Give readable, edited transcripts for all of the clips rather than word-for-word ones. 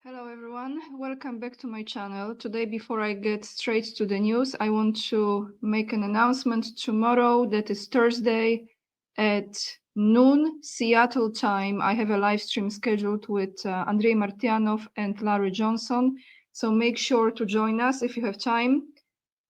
Hello everyone, welcome back to my channel. Today, before I get straight to the news, I want to make an announcement. Tomorrow, that is Thursday, at noon Seattle time, I have a live stream scheduled with Andrei Martianov and Larry Johnson. So make sure to join us if you have time.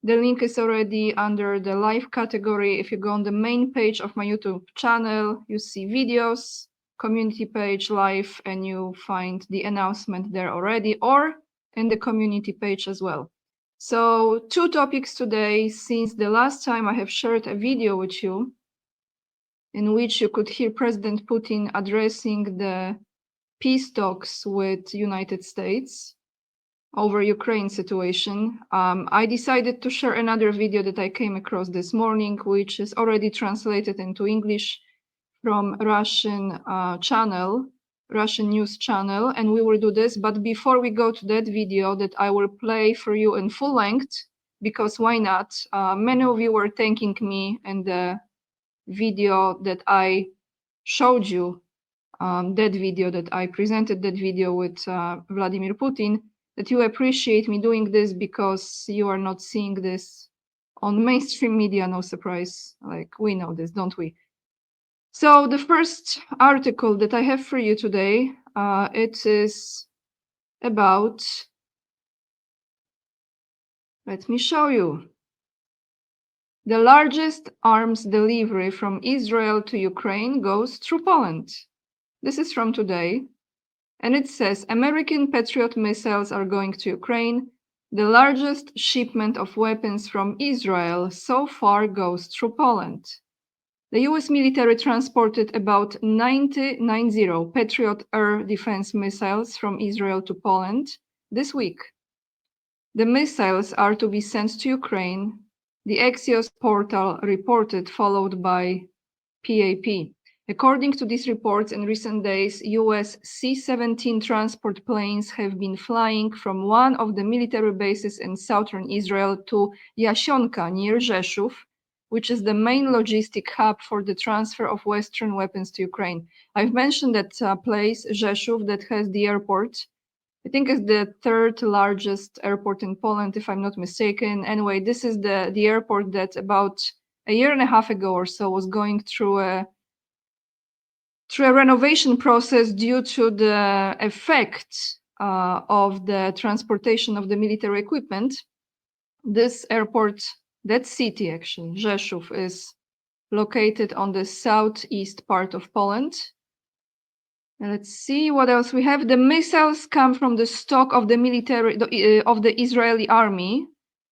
The link is already under the live category. If you go on the main page of my YouTube channel, you see videos, community page live, and you find the announcement there already, or in the community page as well. So two topics today. Since the last time I have shared a video with you in which you could hear President Putin addressing the peace talks with United States over Ukraine situation, I decided to share another video that I came across this morning, which is already translated into English from Russian Russian news channel, and we will do this. But before we go to that video that I will play for you in full length, because why not? Many of you were thanking me in the video that I showed you, that video that I presented, that video with Vladimir Putin, that you appreciate me doing this because you are not seeing this on mainstream media. No surprise, like we know this, don't we? So the first article that I have for you today, it is about, let me show you, the largest arms delivery from Israel to Ukraine goes through Poland. This is from today. And it says, American Patriot missiles are going to Ukraine. The largest shipment of weapons from Israel so far goes through Poland. The US military transported about 90 Patriot air defense missiles from Israel to Poland this week. The missiles are to be sent to Ukraine, the Axios portal reported, followed by PAP. According to these reports, in recent days, US C-17 transport planes have been flying from one of the military bases in southern Israel to Jasionka near Rzeszów, which is the main logistic hub for the transfer of Western weapons to Ukraine. I've mentioned that place, Rzeszów, that has the airport. I think it's the third largest airport in Poland, if I'm not mistaken. Anyway, this is the airport that about a year and a half ago or so was going through a renovation process due to the effect of the transportation of the military equipment. This airport, that city actually, Rzeszów, is located on the southeast part of Poland. And let's see what else we have. The missiles come from the stock of the military of the Israeli army,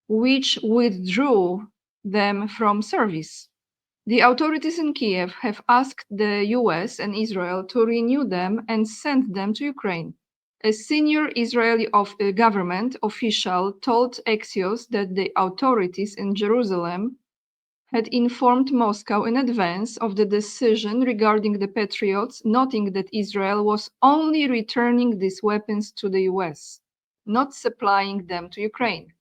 which withdrew them from service. The authorities in Kiev have asked the US and Israel to renew them and send them to Ukraine. A senior Israeli government official told Axios that the authorities in Jerusalem had informed Moscow in advance of the decision regarding the Patriots, noting that Israel was only returning these weapons to the US, not supplying them to Ukraine.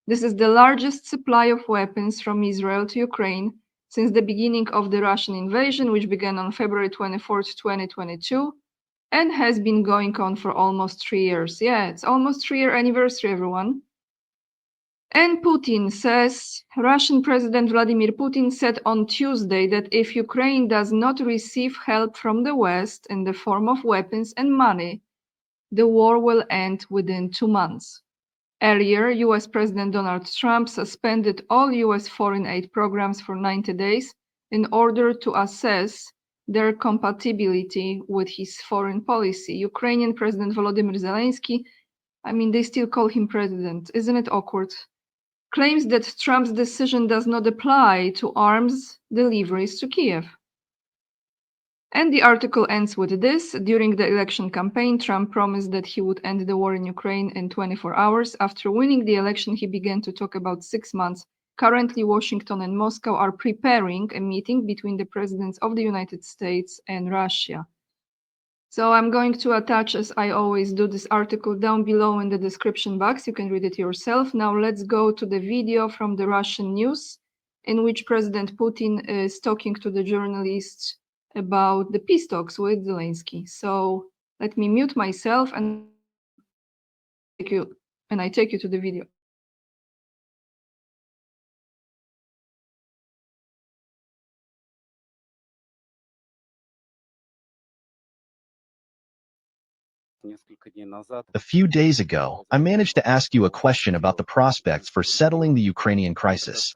This is the largest supply of weapons from Israel to Ukraine since the beginning of the Russian invasion, which began on February 24th, 2022, and has been going on for almost 3 years. Yeah, it's almost 3-year anniversary, everyone. And Putin says, Russian President Vladimir Putin said on Tuesday that if Ukraine does not receive help from the West in the form of weapons and money, the war will end within 2 months. Earlier, US President Donald Trump suspended all US foreign aid programs for 90 days in order to assess their compatibility with his foreign policy. Ukrainian President Volodymyr Zelensky, I mean, they still call him president, isn't it awkward? Claims that Trump's decision does not apply to arms deliveries to Kiev. And the article ends with this. During the election campaign, Trump promised that he would end the war in Ukraine in 24 hours. After winning the election, he began to talk about 6 months. Currently, Washington and Moscow are preparing a meeting between the presidents of the United States and Russia. So I'm going to attach, as I always do, this article down below in the description box. You can read it yourself. Now let's go to the video from the Russian news in which President Putin is talking to the journalists about the peace talks with Zelensky. So let me mute myself and I take you to the video. A few days ago, I managed to ask you a question about the prospects for settling the Ukrainian crisis.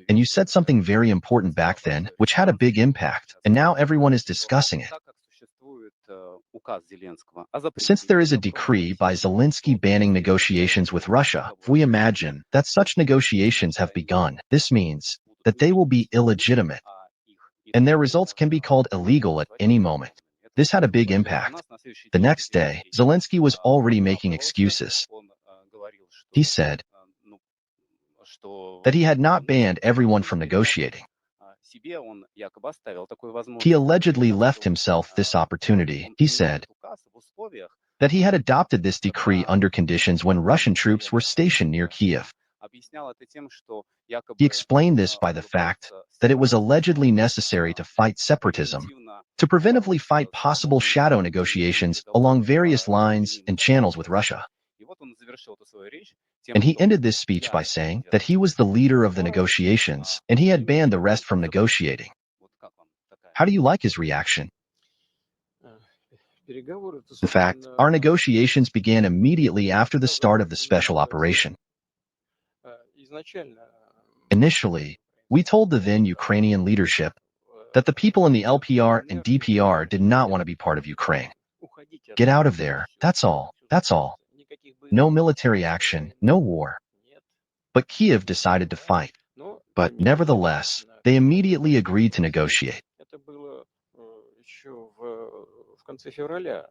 And you said something very important back then, which had a big impact, and now everyone is discussing it. Since there is a decree by Zelensky banning negotiations with Russia, if we imagine that such negotiations have begun, this means that they will be illegitimate, and their results can be called illegal at any moment. This had a big impact. The next day, Zelensky was already making excuses. He said that he had not banned everyone from negotiating. He allegedly left himself this opportunity. He said that he had adopted this decree under conditions when Russian troops were stationed near Kiev. He explained this by the fact that it was allegedly necessary to fight separatism, to preventively fight possible shadow negotiations along various lines and channels with Russia. And he ended this speech by saying that he was the leader of the negotiations and he had banned the rest from negotiating. How do you like his reaction? In fact, our negotiations began immediately after the start of the special operation. Initially, we told the then Ukrainian leadership that the people in the LPR and DPR did not want to be part of Ukraine. Get out of there, that's all, that's all. No military action, no war. But Kiev decided to fight. But nevertheless, they immediately agreed to negotiate.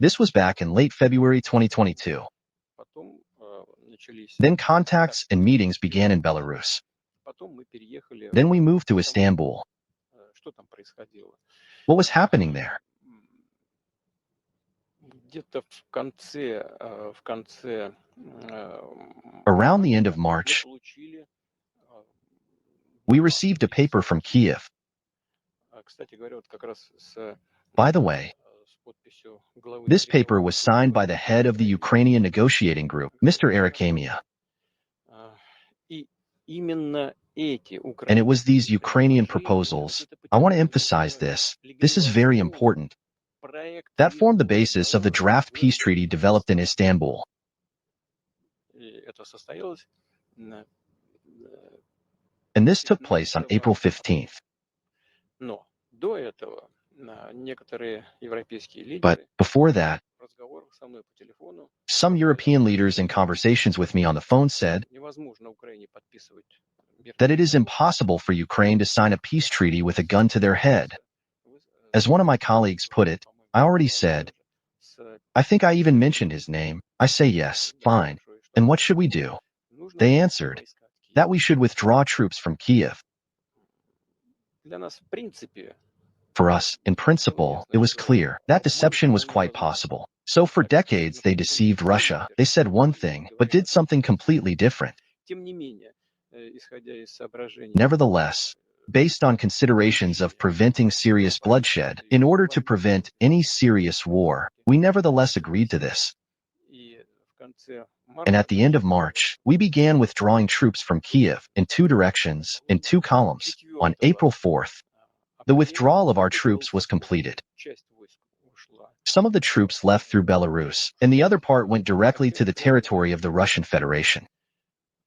This was back in late February 2022. Then contacts and meetings began in Belarus. Then we moved to Istanbul. What was happening there? Around the end of March, we received a paper from Kiev. By the way, this paper was signed by the head of the Ukrainian negotiating group, Mr. Arakhamia. And it was these Ukrainian proposals, I want to emphasize this is very important, that formed the basis of the draft peace treaty developed in Istanbul. And this took place on April 15th. But before that, some European leaders in conversations with me on the phone said that it is impossible for Ukraine to sign a peace treaty with a gun to their head. As one of my colleagues put it, I already said, I think I even mentioned his name. I say yes, fine. And what should we do? They answered that we should withdraw troops from Kiev. For us, in principle, it was clear that deception was quite possible. So for decades they deceived Russia. They said one thing, but did something completely different. Nevertheless, based on considerations of preventing serious bloodshed, in order to prevent any serious war, we nevertheless agreed to this. And at the end of March, we began withdrawing troops from Kiev in two directions, in two columns. On April 4th, the withdrawal of our troops was completed. Some of the troops left through Belarus, and the other part went directly to the territory of the Russian Federation.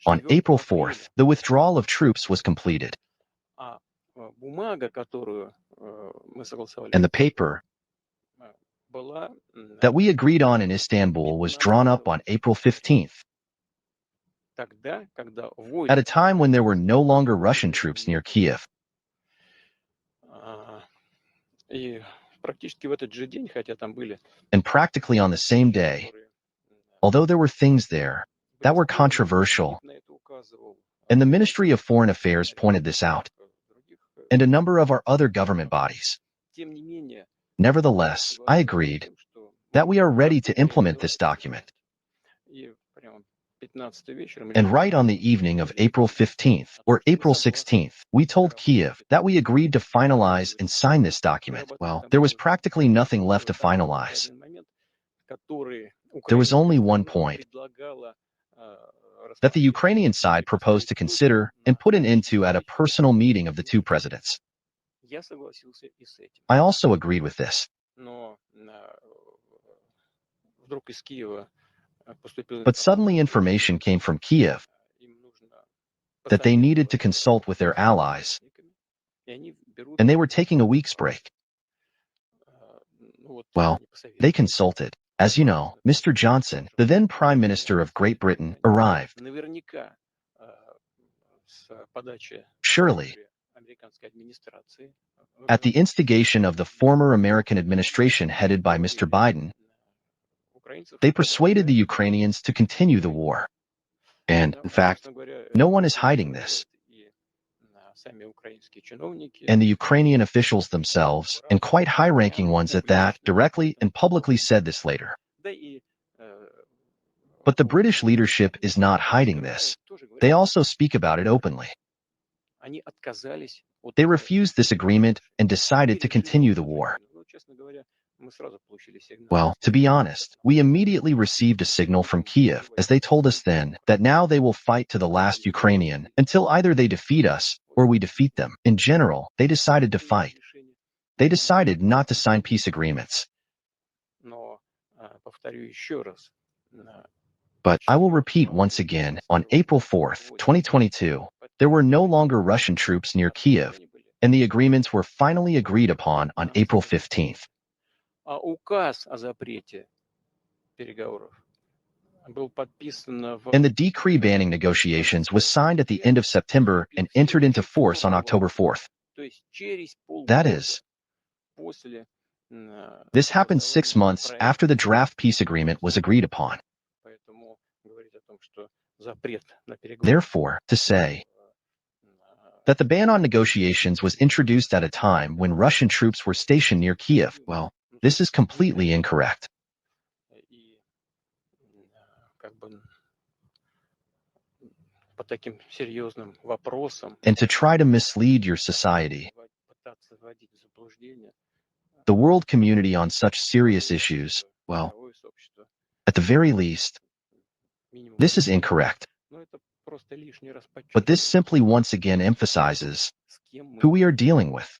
On April 4th, the withdrawal of troops was completed. And the paper that we agreed on in Istanbul was drawn up on April 15th, at a time when there were no longer Russian troops near Kiev. And practically on the same day, although there were things there that were controversial, and the Ministry of Foreign Affairs pointed this out, and a number of our other government bodies. Nevertheless, I agreed that we are ready to implement this document. And right on the evening of April 15th or April 16th, we told Kiev that we agreed to finalize and sign this document. Well, there was practically nothing left to finalize. There was only one point: that the Ukrainian side proposed to consider and put an end to at a personal meeting of the two presidents. I also agreed with this. But suddenly information came from Kiev that they needed to consult with their allies, and they were taking a week's break. Well, they consulted. As you know, Mr. Johnson, the then Prime Minister of Great Britain, arrived. Surely, at the instigation of the former American administration headed by Mr. Biden, they persuaded the Ukrainians to continue the war. And, in fact, no one is hiding this. And the Ukrainian officials themselves, and quite high-ranking ones at that, directly and publicly said this later. But the British leadership is not hiding this. They also speak about it openly. They refused this agreement and decided to continue the war. Well, to be honest, we immediately received a signal from Kiev, as they told us then, that now they will fight to the last Ukrainian, until either they defeat us, or we defeat them. In general, they decided to fight. They decided not to sign peace agreements. But I will repeat once again, on April 4th, 2022, there were no longer Russian troops near Kiev, and the agreements were finally agreed upon on April 15th. And the decree banning negotiations was signed at the end of September and entered into force on October 4th. That is, this happened 6 months after the draft peace agreement was agreed upon. Therefore, to say that the ban on negotiations was introduced at a time when Russian troops were stationed near Kiev, well, this is completely incorrect. And to try to mislead your society, the world community on such serious issues, well, at the very least, this is incorrect. But this simply once again emphasizes who we are dealing with.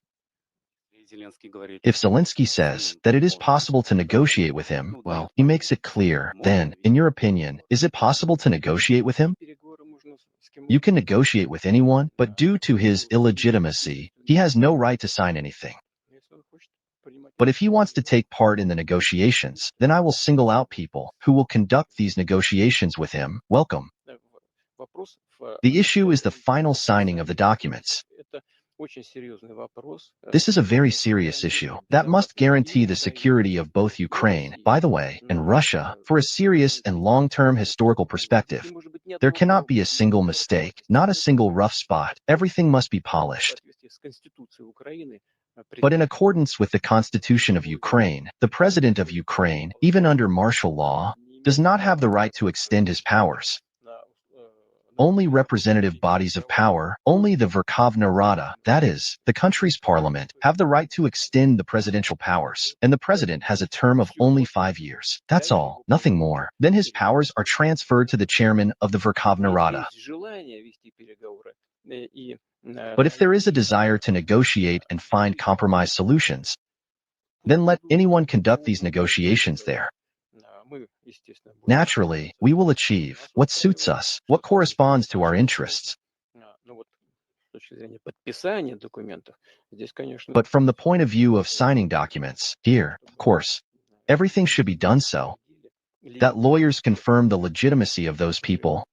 If Zelensky says that it is possible to negotiate with him, well, he makes it clear. Then, in your opinion, is it possible to negotiate with him? You can negotiate with anyone, but due to his illegitimacy, he has no right to sign anything. But if he wants to take part in the negotiations, then I will single out people who will conduct these negotiations with him. Welcome. The issue is the final signing of the documents. This is a very serious issue that must guarantee the security of both Ukraine, by the way, and Russia, for a serious and long-term historical perspective. There cannot be a single mistake, not a single rough spot. Everything must be polished. But in accordance with the Constitution of Ukraine, the President of Ukraine, even under martial law, does not have the right to extend his powers. Only representative bodies of power, only the Verkhovna Rada, that is, the country's parliament, have the right to extend the presidential powers, and the president has a term of only 5 years. That's all, nothing more. Then his powers are transferred to the chairman of the Verkhovna Rada. But if there is a desire to negotiate and find compromise solutions, then let anyone conduct these negotiations there. Naturally, we will achieve what suits us, what corresponds to our interests. But from the point of view of signing documents, here, of course, everything should be done so that lawyers confirm the legitimacy of those people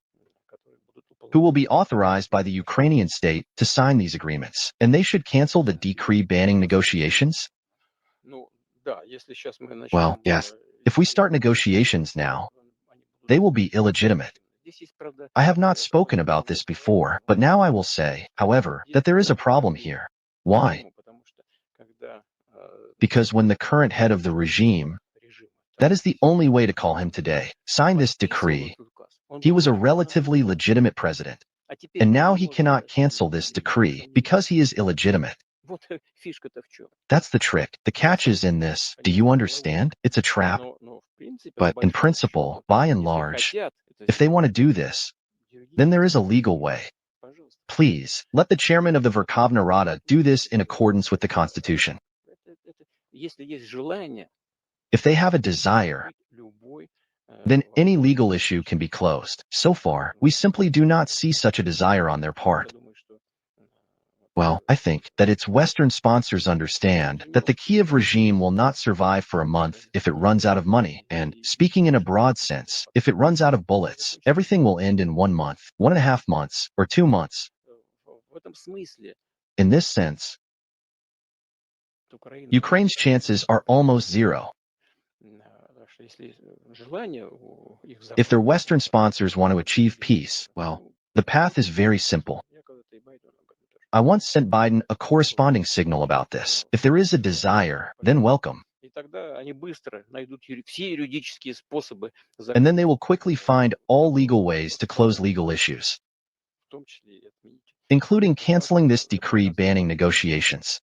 who will be authorized by the Ukrainian state to sign these agreements, and they should cancel the decree banning negotiations? Well, yes. If we start negotiations now, they will be illegitimate. I have not spoken about this before, but now I will say, however, that there is a problem here. Why? Because when the current head of the regime, that is the only way to call him today, signed this decree, he was a relatively legitimate president. And now he cannot cancel this decree because he is illegitimate. That's the trick. The catch is in this. Do you understand? It's a trap. But in principle, by and large, if they want to do this, then there is a legal way. Please, let the chairman of the Verkhovna Rada do this in accordance with the Constitution. If they have a desire, then any legal issue can be closed. So far, we simply do not see such a desire on their part. Well, I think that its Western sponsors understand that the Kiev regime will not survive for a month if it runs out of money, and, speaking in a broad sense, if it runs out of bullets, everything will end in 1 month, 1.5 months, or 2 months. In this sense, Ukraine's chances are almost zero. If their Western sponsors want to achieve peace, well, the path is very simple. I once sent Biden a corresponding signal about this. If there is a desire, then welcome. And then they will quickly find all legal ways to close legal issues, including canceling this decree banning negotiations.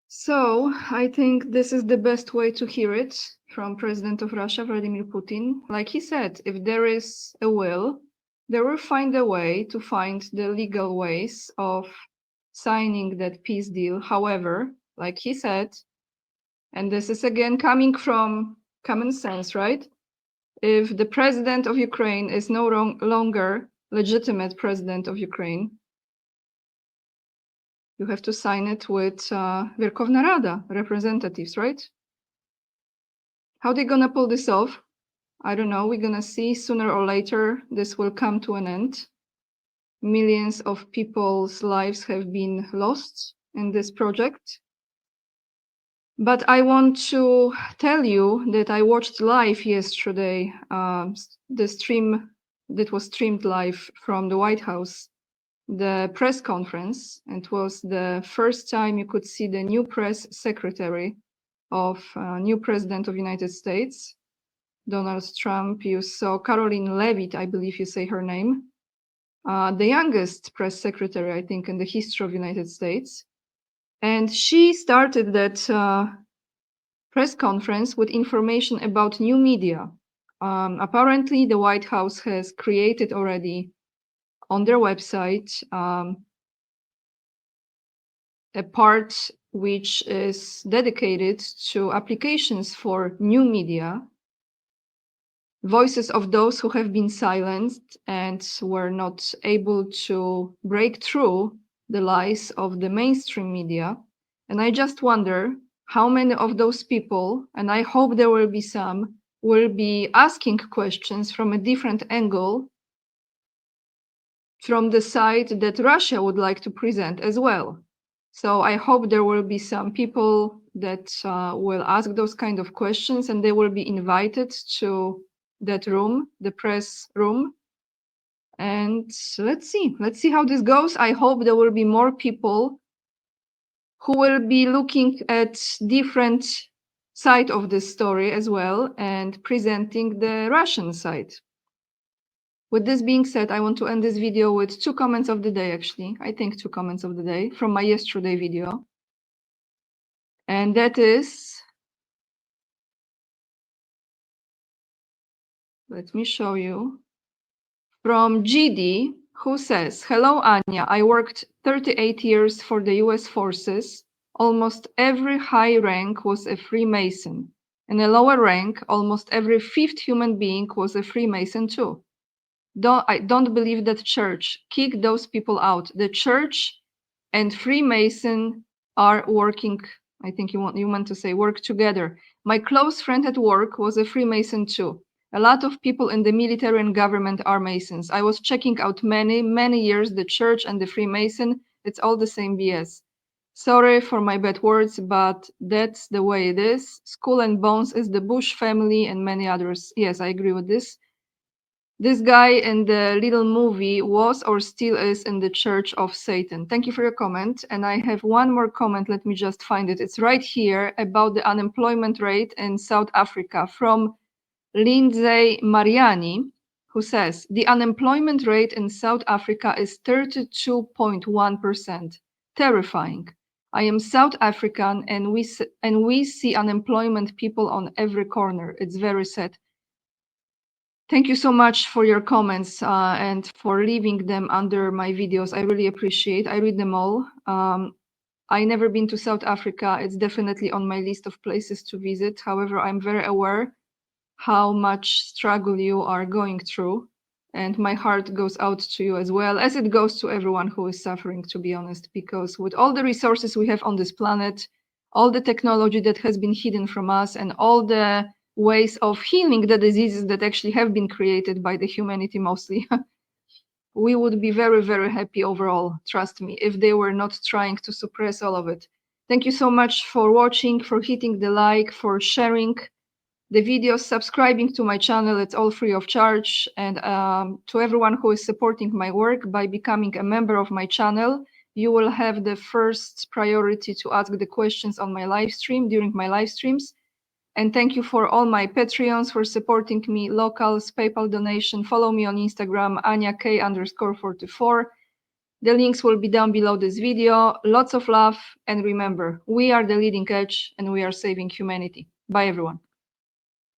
So I think this is the best way to hear it from President of Russia, Vladimir Putin. Like he said, if there is a will, they will find a way to find the legal ways of signing that peace deal. However, like he said, and this is again coming from common sense, right? If the president of Ukraine is no longer legitimate president of Ukraine, you have to sign it with Verkhovna Rada representatives, right? How they gonna pull this off? I don't know. We're gonna see sooner or later this will come to an end. Millions of people's lives have been lost in this project. But I want to tell you that I watched live yesterday the stream that was streamed live from the White House, the press conference. It was the first time you could see the new press secretary of new president of United States, Donald Trump. You saw Caroline Levitt, I believe you say her name, the youngest press secretary, I think, in the history of United States. And she started that press conference with information about new media. Apparently, the White House has created already on their website a part which is dedicated to applications for new media, voices of those who have been silenced and were not able to break through the lies of the mainstream media. And I just wonder how many of those people, and I hope there will be some, will be asking questions from a different angle from the side that Russia would like to present as well. So I hope there will be some people that will ask those kind of questions, and they will be invited to that room, the press room. And let's see how this goes. I hope there will be more people who will be looking at different side of this story as well and presenting the Russian side. With this being said, I want to end this video with 2 comments of the day, actually. I think 2 comments of the day from my yesterday video. And that is, let me show you, from GD, who says, "Hello, Anya. I worked 38 years for the US forces. Almost every high rank was a Freemason. In a lower rank, almost every 5th human being was a Freemason too. I don't believe that church. Kick those people out. The church and Freemason are working," I think you meant to say work together. "My close friend at work was a Freemason too. A lot of people in the military and government are Masons. I was checking out many years the church and the Freemason. It's all the same BS. Sorry for my bad words, but that's the way it is. Skull and Bones is the Bush family and many others." Yes, I agree with this. This guy in the little movie was or still is in the Church of Satan. Thank you for your comment. And I have one more comment. Let me just find it. It's right here about the unemployment rate in South Africa from Lindsay Mariani, who says, the unemployment rate in South Africa is 32.1%. Terrifying. I am South African and we see unemployment people on every corner. It's very sad. Thank you so much for your comments and for leaving them under my videos. I really appreciate. I read them all. I never been to South Africa. It's definitely on my list of places to visit. However, I'm very aware how much struggle you are going through. And my heart goes out to you as well, as it goes to everyone who is suffering, to be honest, because with all the resources we have on this planet, all the technology that has been hidden from us, and all the ways of healing the diseases that actually have been created by the humanity mostly, we would be very, very happy overall, trust me, if they were not trying to suppress all of it. Thank you so much for watching, for hitting the like, for sharing the videos, subscribing to my channel. It's all free of charge. And to everyone who is supporting my work by becoming a member of my channel, you will have the first priority to ask the questions on my live stream during my live streams. And thank you for all my Patreons for supporting me, locals, PayPal donation. Follow me on Instagram, AniaK_44. The links will be down below this video. Lots of love. And remember, we are the leading edge and we are saving humanity. Bye, everyone.